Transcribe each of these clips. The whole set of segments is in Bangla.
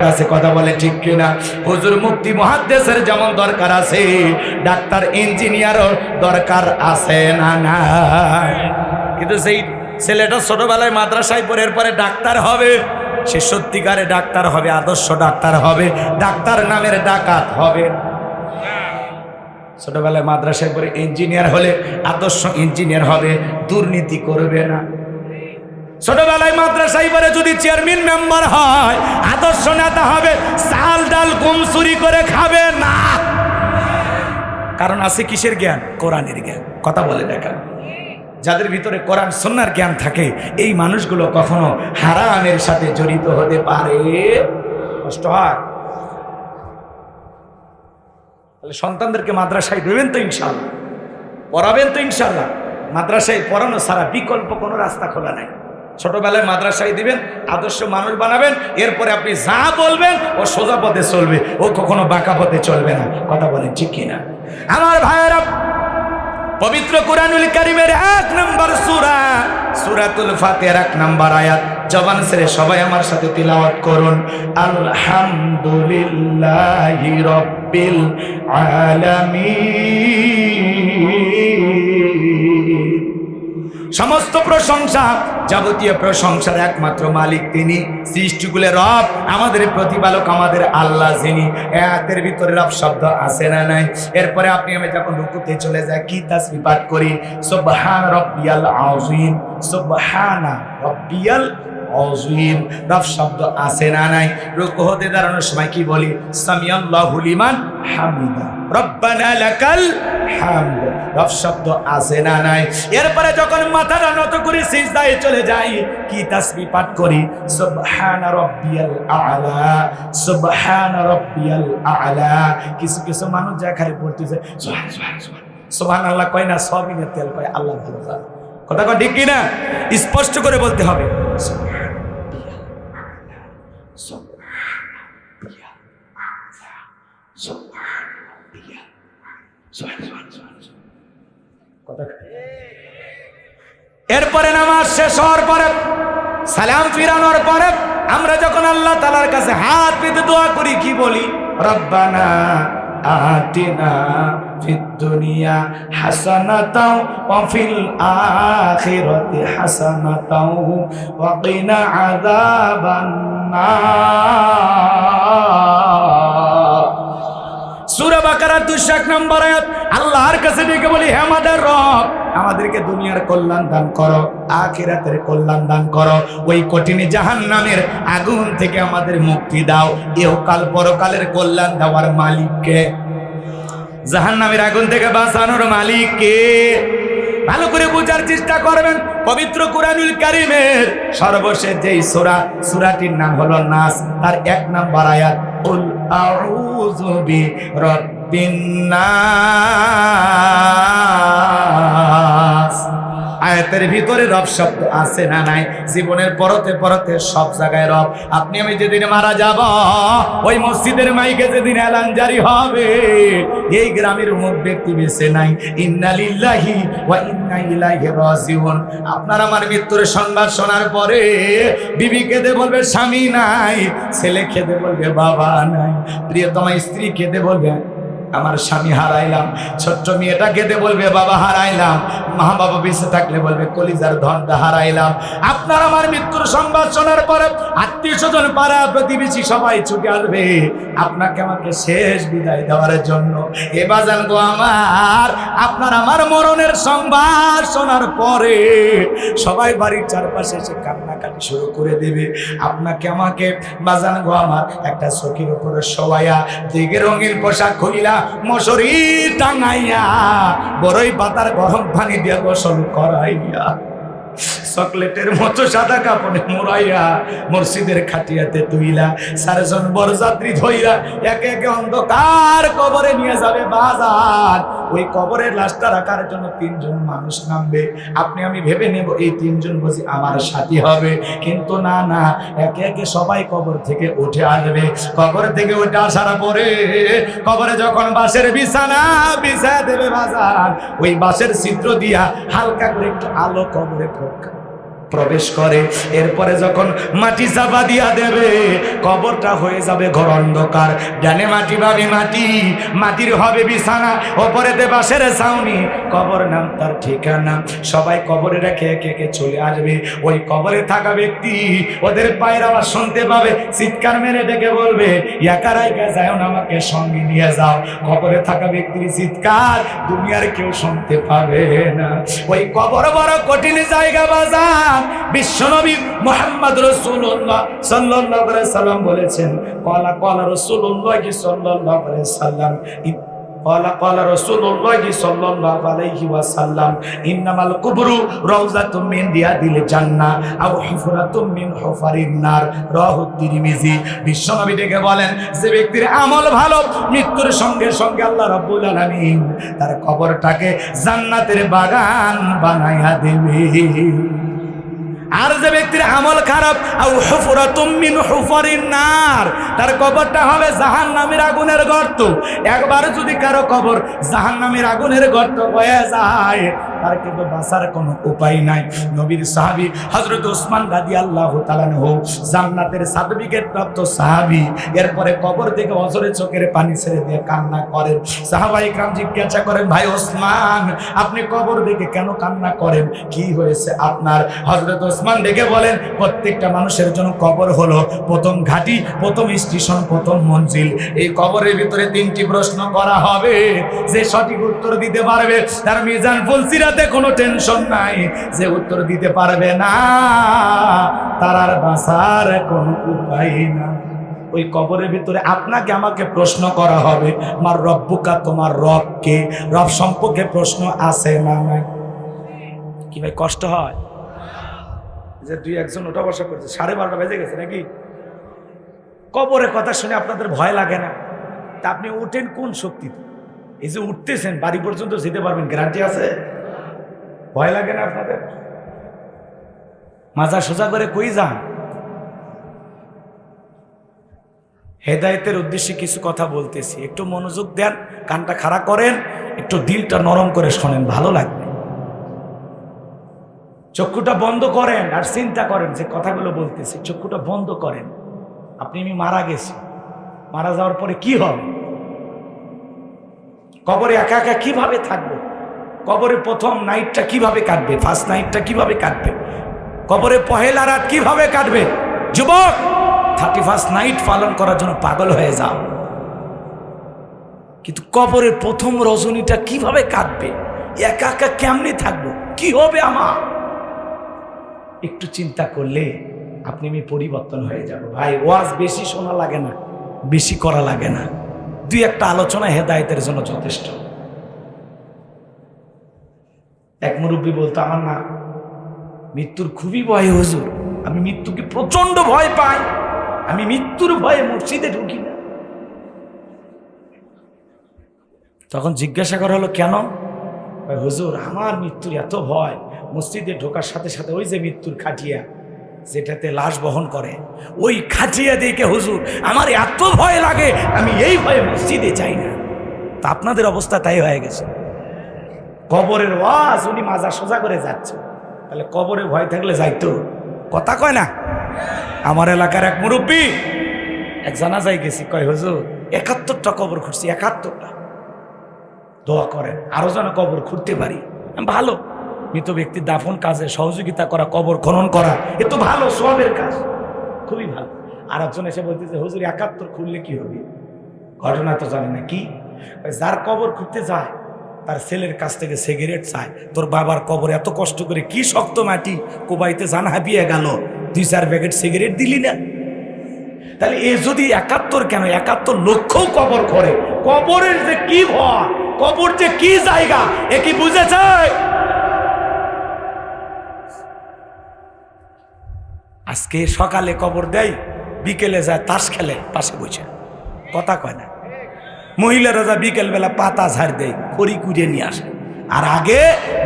আছে কথা বলে ঠিক কিনা? হুজুর মুফতি মুহাদ্দিসের যেমন দরকার আছে, ডাক্তার ইঞ্জিনিয়ারও দরকার আছে না না? কিন্তু সেই ছেলেটা ছোটবেলায় মাদ্রাসায় পড়ে এরপরে ডাক্তার হবে, সে সত্যিকারে ডাক্তার হবে, আদর্শ ডাক্তার হবে, ডাক্তার নামের ডাকাত হবে। ছোটবেলায় মাদ্রাসায় পড়ে ইঞ্জিনিয়ার হলে আদর্শ ইঞ্জিনিয়ার হবে, দুর্নীতি করবে না। ছোটবেলায় মাদ্রাসায় পড়ে যদি চেয়ারম্যান মেম্বার হয়, আদর্শ নেতা হবে, চাল ডাল গম চুরি করে খাবে না। কারণ আছে কিসের জ্ঞান? কোরআনের জ্ঞান। কথা বলে দেখা, যাদের ভিতরে কোরআন সুন্নাহর জ্ঞান থাকে, এই মানুষগুলো কখনো হারামের সাথে জড়িত হতে পারে। কষ্ট হয়। তাহলে সন্তানদেরকে মাদ্রাসায় দেবেন তো ইনশাআল্লাহ, পড়াবেন তো ইনশাআল্লাহ। মাদ্রাসায় পড়ানো ছাড়া বিকল্প কোনো রাস্তা খোলা নাই। ছোটবেলায় মাদ্রাসায় দিবেন, আদর্শ মানুষ বানাবেন, এরপরে আপনি যা বলবেন ও সোজা পথে চলবে, ও কখনো বাঁকা পথে চলবে না। কথা বলেন ঠিক কিনা? আমার ভাইয়েরা, পবিত্র কুরআনুল কারীমের 1 নম্বর সূরা সূরাতুল ফাতিহার 1 নম্বর আয়াত জবান ছেড়ে সবাই আমার সাথে তিলাওয়াত করুন। আলহামদুলিল্লাহি রাব্বিল আলামিন। সমস্ত প্রশংসা, যাবতীয় প্রশংসার একমাত্র মালিক তিনি, সৃষ্টিকুলের রব, আমাদের প্রতিপালক, আমাদের আল্লাহ যিনি। আয়াতের ভিতরে রব শব্দ আছে না নাই? এরপরে আপনি আমি যখন রুকুতে চলে যাই, কি তাসবিহ পাঠ করি? সুবহান রাব্বিয়াল আযীম, সুবহানা রাব্বিয়াল আযীম। রব শব্দ আছে না নাই? রুকু হতে দাঁড়ানোর সময় কি বলি? সামিআল্লাহু লিমান হামিদা, রব্বানা লাকাল হামদ। রব শব্দ আছে না নাই? এরপরে যখন মাথাটা নত করে সিজদায় চলে যাই, কি তাসবিহ পাঠ করি? সুবহানা রাব্বিয়াল আ'লা, সুবহানা রাব্বিয়াল আ'লা। কিছু কিছু মানুষ যা খালি পড়তেছে সুবহানাল্লাহ কয় না, সবিনের তেল কয়, আল্লাহ ভালো জানে। কথা কয় ঠিক কিনা? স্পষ্ট করে বলতে হবে। এরপরে নামাজ শেষ হওয়ার পরে, সালাম ফিরানোর পরে আমরা যখন আল্লাহ তাআলার কাছে হাত পেতে দোয়া করি, কি বলি? রব্বানা আতিনা ফিদ দুনিয়া হাসানাতাও ওয়া ফিল আখিরাতি হাসানাতাও ওয়া কিনা আযাবান নার। সূরা বাকারার 201 নম্বর আয়াত। আল্লাহর কাছে ডেকে বলি, হে আমাদের রব, আমাদেরকে দুনিয়ার কল্যাণ দান করো, আখিরাতের কল্যাণ দান করো, ওই কঠিন জাহান্নামের আগুন থেকে আমাদের মুক্তি দাও। ইহকাল পরকালের কল্যাণ দেওয়ার মালিক কে? জাহান্নামের আগুন থেকে বাঁচানোর মালিক কে? ভালো করে বোঝার চেষ্টা করবেন। পবিত্র কুরআনুল কারীমের সর্বশেষ যেই সূরা, সূরাটির নাম হলো নাস, তার 1 নম্বর আয়াত, কুল আউযু বিরাব্বিন নাস। আয়াতের ভিতরে রব শব্দ আছে না নাই? জীবনের পরতে পরতে সব জায়গায় রব। আপনি আমি যেদিন মারা যাব, ওই মসজিদের মাইকে যেদিন এলান জারি হবে, এই গ্রামের অমুক ব্যক্তি বেঁচে নাই, ইন্না লিল্লাহি ওয়া ইন্না ইলাইহি রাজিউন। আপনার আমার মৃত্যুর সংবাদ শোনার পরে বিবি কেঁদে বলবে স্বামী নাই, ছেলে কেঁদে বলবে বাবা নাই, প্রিয়তমা স্ত্রী কেঁদে বলবে আমার স্বামী হারাইলাম, ছোট্ট মেয়েটা কেঁদে বলবে বাবা হারাইলাম, মা বাবা বেঁচে থাকলে বলবে কলিজার ধনটা হারাইলাম। আপনার আমার মৃত্যুর সংবাদ শোনার পরে আত্মীয় স্বজন, পাড়া প্রতিবেশী সবাই ছুটে আসবে আপনাকে আমাকে শেষ বিদায় দেওয়ার জন্য। এ বাজান গো আমার, আপনার আমার মরণের সংবাদ শোনার পরে সবাই বাড়ির চারপাশে এসে কান্নাকাটি শুরু করে দেবে। আপনাকে আমাকে বাজান গো আমার একটা চকির উপরে শোয়াইয়া, দিকে রঙিন পোশাক খুলিলা, মশারি টাঙাইয়া, বড়ই পাতার গরম পানি দিয়ে গোসল করাইয়া, চকলেটের মতো সাদা কাপড়ে মোড়াইয়া মসজিদের খাটিয়াতে তুইলা, 4 জন বরযাত্রী ধইরা একে একে অন্ধকার কবরে নিয়ে যাবে বাজার। ওই কবরের লাশটা রাখার জন্য 3 জন মানুষ নামবে। আপনি আমি ভেবে নেব এই 3 জন বুঝি আমার সাথী হবে, কিন্তু না না, একে একে সবাই কবর থেকে উঠে আসবে। কবর থেকে উঠে আসার পরে কবরে যখন বাঁশের বিছানা বিছায়া দেবে বাজার, ওই বাঁশের ছিদ্র দিয়া হালকা করে একটু আলো কবরে প্রবেশ করে। এরপরে যখন মাটি চাপা দিয়া দেবে, কবরটা হয়ে যাবে ঘর অন্ধকার। ডানে মাটি বামে মাটি, মাটির হবে বিছানা, ওপরেতে বাঁশের ছাউনি, কবর নাম তার ঠিকানা। সবাই কবরে রেখে একে একে চলে আসবে। ওই কবরে থাকা ব্যক্তি ওদের পায়ের আওয়াজ শুনতে পাবে, চিৎকার মেরে ডেকে বলবে, একা রাইকা যাও না, আমাকে সঙ্গে নিয়ে যাও। কবরে থাকা ব্যক্তির চিৎকার দুনিয়ার কেউ শুনতে পাবে না। ওই কবর বড় কঠিন জায়গা বাজার। বিশ্বনবী মুহাম্মদ রাসূলুল্লাহ সাল্লাল্লাহু আলাইহি সাল্লাম বলেছেন, ক্বালা ক্বালা রাসূলুল্লাহ সাল্লাল্লাহু আলাইহি সাল্লাম, ক্বালা রাসূলুল্লাহ সাল্লাল্লাহু আলাইহি ওয়াসাল্লাম, ইন্নামাল কুবরু রাউযাতুম মিন রিয়াদিল জান্নাহ আও হুফরাতুম মিন হুফারিন নার, রাওয়াহু তিরমিজি। বিশ্বনবী ডেকে বলেন, যে ব্যক্তির আমল ভালো, মৃত্যুর সঙ্গে সঙ্গে আল্লাহ রাব্বুল আলামিন তার কবরটাকে জান্নাতের বাগান বানায়া দেবে। আর যে ব্যক্তির আমল খারাপ, আও হুফরাতুম মিন হুফারিন নার, তার কবরটা হবে জাহান্নামের আগুনের গর্ত। একবার যদি কারো কবর জাহান্নামের আগুনের গর্ত হয়ে যায়, তার কিন্তু বাঁচার কোনো উপায় নাই। নবীর সাহাবী হযরত ওসমান রাদিয়াল্লাহু তাআলা আনহু, জান্নাতের সার্টিফিকেট প্রাপ্ত সাহাবী, এরপরে কবর থেকে অঝরে চোখের পানি ছেড়ে দিয়ে কান্না করেন। সাহাবায়ে ইকরাম জিজ্ঞাসা করেন, ভাই ওসমান, আপনি কবর দেখে কেন কান্না করেন, কি হয়েছে আপনার? হযরত ওসমান ডেকে বলেন, প্রত্যেকটা মানুষের জন্য কবর হলো প্রথম ঘাঁটি, প্রথম স্টেশন, প্রথম মঞ্জিল। এই কবরের ভিতরে 3টি প্রশ্ন করা হবে। যে সঠিক উত্তর দিতে পারবে তার মিজান ফুলসিরাতে কোনো টেনশন নাই। যে উত্তর দিতে পারবে না, তার আর বাঁচার কোনো উপায় না। ওই কবরের ভিতরে আপনাকে আমাকে প্রশ্ন করা হবে, মার রব্বুকা, তোমার রব কে? রব সম্পর্কে প্রশ্ন আছে না নাই? কি ভাই কষ্ট হয় যে 2-1জন ওঠা বসা করছে, 12:30 বেজে গেছে নাকি? কবরের কথা শুনে আপনাদের ভয় লাগে না? তা আপনি উঠেন কোন শক্তিতে? এই যে উঠতেছেন, বাড়ি পর্যন্ত যেতে পারবেন, গ্যারান্টি আছে? ভয় লাগে না আপনাদের? মাজা সোজা করে কই যান? হেদায়েতের উদ্দেশ্যে কিছু কথা বলতেছি, একটু মনোযোগ দেন, কানটা খাড়া করেন, একটু দিলটা নরম করে শোনেন, ভালো লাগবে। চক্ষুটা বন্ধ করেন আর চিন্তা করেন যে কথাগুলো বলতেছি। চক্ষুটা বন্ধ করেন। আপনি আমি মারা গেছি, মারা যাওয়ার পরে কি হবে? কবরে একা একা কিভাবে থাকবো? কবরে প্রথম নাইটটা কিভাবে কাটবে? ফার্স্ট নাইটটা কিভাবে কাটবে? কবরে পহেলা রাত কিভাবে কাটবে? যুবক, 31st নাইট পালন করার জন্য পাগল হয়ে যাও, কিন্তু কবরের প্রথম রজনীটা কিভাবে কাটবে? একা একা কেমনে থাকবো? কি হবে আমার? একটু চিন্তা করলে আপনি আমি পরিবর্তন হয়ে যাব। ভাই, ওয়াজ বেশি শোনা লাগে না, বেশি করা লাগে না, 2-1টা আলোচনা হেদায়েতের জন্য যথেষ্ট। এক মুরব্বী বলতো, আমার না মৃত্যুর খুবই ভয় হুজুর, আমি মৃত্যুকে প্রচন্ড ভয় পাই, আমি মৃত্যুর ভয়ে মসজিদে ঢুকি না। তখন জিজ্ঞাসা করা হলো, কেন? হুজুর, আমার মৃত্যুর এত ভয়, মসজিদে ঢোকার সাথে সাথে ওই যে মৃত্যুর খাটিয়া যেটাতে লাশ বহন করে, ওই খাটিয়া দেখে হুজুর আমার এত ভয় লাগে, আমি এই ভয়ে মসজিদে যাই না। তা আপনাদের অবস্থা তাই হয়ে গেছে। কবরের ওয়াজ উনি মাজা সোজা করে যাচ্ছে, তাহলে কবরে ভয় থাকলে যাইতো? কথা কয় না? আমার এলাকার এক মুরব্বী এক জানাজায় গেছি, কয় হুজুর 71টা কবর খুঁড়ছি, 71টা, দোয়া করেন আরো যেন কবর খুঁড়তে পারি। ভালো, মৃত ব্যক্তির দাফন কাজে সহযোগিতা করা, কবর খনন করা, এ তো ভালো, সওয়াবের কাজ, খুবই ভালো। আর একজন এসে বলতেছে, হুজুর 71 খুঁড়লে কি হবে? ঘটনা তো জানি না। কি? যার কবর খুঁড়তে যায় তার ছেলের কাছ থেকে সিগারেট চায়। তোর বাবার কবর এত কষ্ট করে কি শক্ত মাটি কোবাইতে জানা হাবিয়ে গেল, 2-4 প্যাকেট সিগারেট দিলি না? তাহলে এ যদি 71 কেন, 71 লক্ষও কবর করে। কবরের যে কি ভয়, কবর যে কি জায়গা, এ কি বুঝেছে? আজকে সকালে কবর দেয়, বিকেলে যায় তাস খেলে পাশে বসে, কথা কয় না। মহিলারা যা বিকেলবেলা পাতা ঝাড় দেয়, খড়ি কুড়িয়ে নিয়ে আসে। আর আগে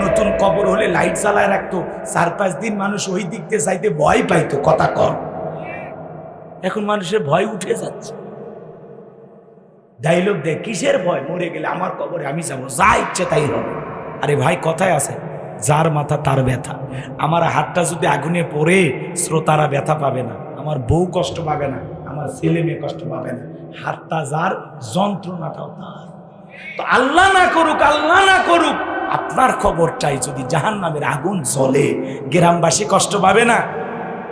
নতুন কবর হলে লাইট জ্বালায় রাখতো, 4-5 দিন মানুষ ওই দিক দিয়ে চাইতে ভয় পাইতো, কথা কর। এখন মানুষের ভয় উঠে যাচ্ছে। ডাইলগ দেয়, কিসের ভয়? মরে গেলে আমার কবরে আমি যাবো, যা ইচ্ছে তাই হবে। আরে ভাই, কথায় আছে যার মাথা তার ব্যথা। আমার হাতটা যদি আগুনে পড়ে শ্রোতারা ব্যথা পাবে না, আমার বউ কষ্ট পাবে না, আমার ছেলে মেয়ে কষ্ট পাবে না। হাতটা যার, যন্ত্রণাটাও তার। তো আল্লাহ না করুক, আল্লাহ না করুক, আপনার খবর চাই যদি জাহান্নামের আগুন জ্বলে, গ্রামবাসী কষ্ট পাবে না,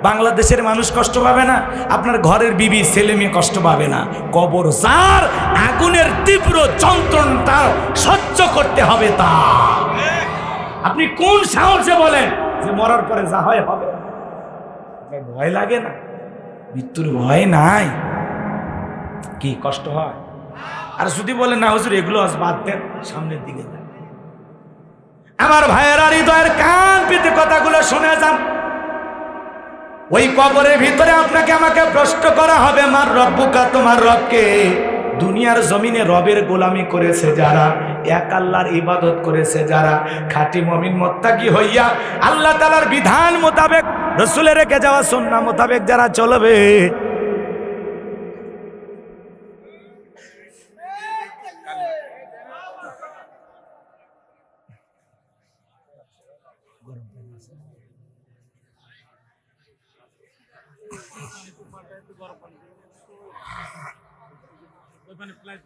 বাংলাদেশের মানুষ কষ্ট পাবে না, আপনার ঘরের বিবি ছেলে মেয়ে কষ্ট পাবে না। কবর যার, আগুনের তীব্র যন্ত্রণাটা সহ্য করতে হবে তা। আপনি কোন সাহসে বলেন যে মরার পরে যা হয় হবে? ভয় লাগে না? মৃত্যুর ভয় নাই? কি কষ্ট হয়? আর যদি বলেন না হুজুর এগুলো আজ বাদ দেন, সামনের দিকে যান। আমার ভাইয়েরা হৃদয়ের কান পেতে কথাগুলো শুনে যান। ওই কবরের ভিতরে আপনাকে আমাকে প্রশ্ন করা হবে, মার রব্বুকা, তোমার রবকে? দুনিয়ার জমিনে রবের গোলামি করেছে যারা, এক আল্লাহর ইবাদত করেছে যারা, খাঁটি মুমিন মুত্তাকি হইয়া আল্লাহ তাআলার বিধান মোতাবেক, রাসূলের রেখে যাওয়া সুন্নাহ মোতাবেক যারা চলবে, ওইখানে ফ্লাইট